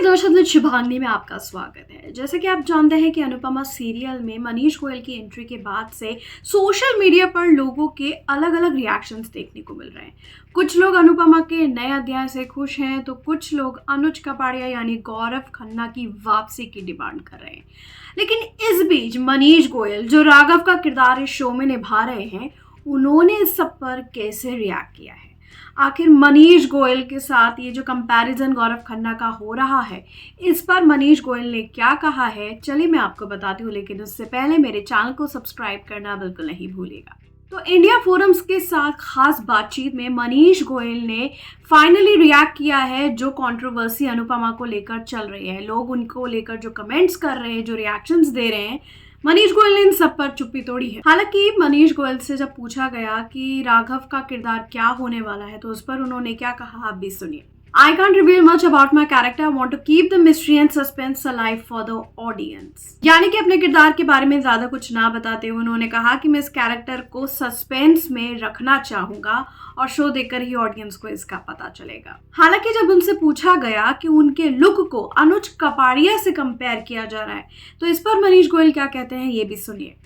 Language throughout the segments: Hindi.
दर्शन विद शुभांगी में आपका स्वागत है। जैसे कि आप जानते हैं कि अनुपमा सीरियल में मनीष गोयल की एंट्री के बाद से सोशल मीडिया पर लोगों के अलग अलग रिएक्शंस देखने को मिल रहे हैं। कुछ लोग अनुपमा के नए अध्याय से खुश हैं तो कुछ लोग अनुज कपाड़िया यानी गौरव खन्ना की वापसी की डिमांड कर रहे हैं। लेकिन इस बीच मनीष गोयल जो राघव का किरदार इस शो में निभा रहे हैं, उन्होंने इस सब पर कैसे रिएक्ट किया है। आखिर मनीष गोयल के साथ ये जो कंपैरिजन गौरव खन्ना का हो रहा है, इस पर मनीष गोयल ने क्या कहा है, चलिए मैं आपको बताती हूँ। लेकिन उससे पहले मेरे चैनल को सब्सक्राइब करना बिल्कुल नहीं भूलिएगा। तो इंडिया फोरम्स के साथ खास बातचीत में मनीष गोयल ने फाइनली रिएक्ट किया है जो कंट्रोवर्सी अनुपमा को लेकर चल रही है। लोग उनको लेकर जो कमेंट्स कर रहे हैं, जो रिएक्शंस दे रहे हैं, मनीष गोयल ने इन सब पर चुप्पी तोड़ी है। हालांकि मनीष गोयल से जब पूछा गया कि राघव का किरदार क्या होने वाला है तो उस पर उन्होंने क्या कहा, आप भी सुनिए। I can't reveal much about my character. I want to keep the mystery and suspense alive for the audience. यानी कि अपने किरदार के बारे में ज्यादा कुछ ना बताते हुए उन्होंने कहा कि मैं इस कैरेक्टर को सस्पेंस में रखना चाहूंगा और शो देखकर ही ऑडियंस को इसका पता चलेगा। हालांकि जब उनसे पूछा गया कि उनके लुक को अनुज कपाड़िया से कंपेयर किया जा रहा है तो इस पर मनीष गोयल क्या कहते हैं, ये भी सुनिए।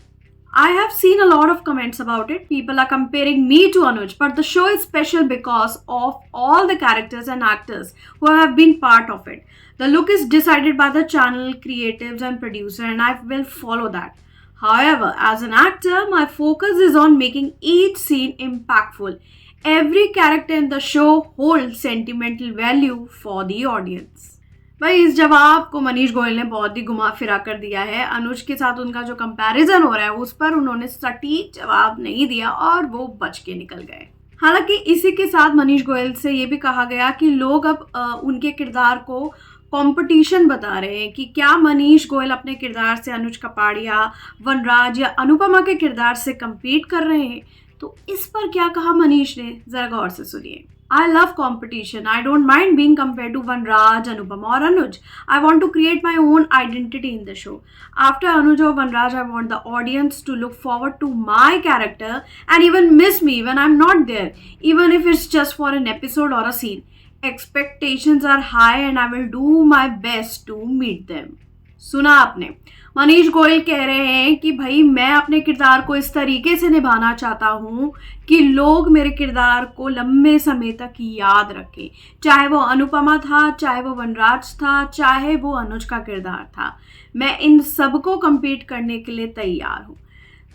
I have seen a lot of comments about it. People are comparing me to Anuj, but the show is special because of all the characters and actors who have been part of it. The look is decided by the channel, creatives and producer, and I will follow that. However, as an actor, my focus is on making each scene impactful. Every character in the show holds sentimental value for the audience. भाई इस जवाब को मनीष गोयल ने बहुत ही घुमा फिरा कर दिया है। अनुज के साथ उनका जो कंपैरिजन हो रहा है उस पर उन्होंने सटीक जवाब नहीं दिया और वो बच के निकल गए। हालांकि इसी के साथ मनीष गोयल से ये भी कहा गया कि लोग अब उनके किरदार को कंपटीशन बता रहे हैं कि क्या मनीष गोयल अपने किरदार से अनुज कपाड़िया, वनराज या अनुपमा के किरदार से compete कर रहे हैं। तो इस पर क्या कहा मनीष ने, जरा गौर से सुनिए। I love competition. I don't mind being compared to Vanraj, Anupama or Anuj. I want to create my own identity in the show. After Anuj or Vanraj, I want the audience to look forward to my character and even miss me when I'm not there, even if it's just for an episode or a scene. Expectations are high and I will do my best to meet them. सुना आपने, मनीष गोयल कह रहे हैं कि भाई मैं अपने किरदार को इस तरीके से निभाना चाहता हूँ कि लोग मेरे किरदार को लंबे समय तक याद रखें, चाहे वो अनुपमा था, चाहे वो वनराज था, चाहे वो अनुज का किरदार था। मैं इन सबको compete करने के लिए तैयार हूँ।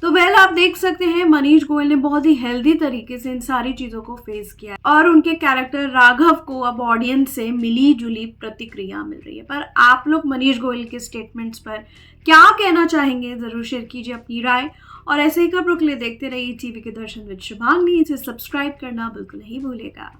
तो आप देख सकते हैं मनीष गोयल ने बहुत ही हेल्दी तरीके से इन सारी चीज़ों को फेस किया और उनके कैरेक्टर राघव को अब ऑडियंस से मिली जुली प्रतिक्रिया मिल रही है। पर आप लोग मनीष गोयल के स्टेटमेंट्स पर क्या कहना चाहेंगे, ज़रूर शेयर कीजिए अपनी राय। और ऐसे ही खबरों के लिए देखते रहिए टीवी के दर्शन विद शुभांगी। इसे सब्सक्राइब करना बिल्कुल नहीं भूलिएगा।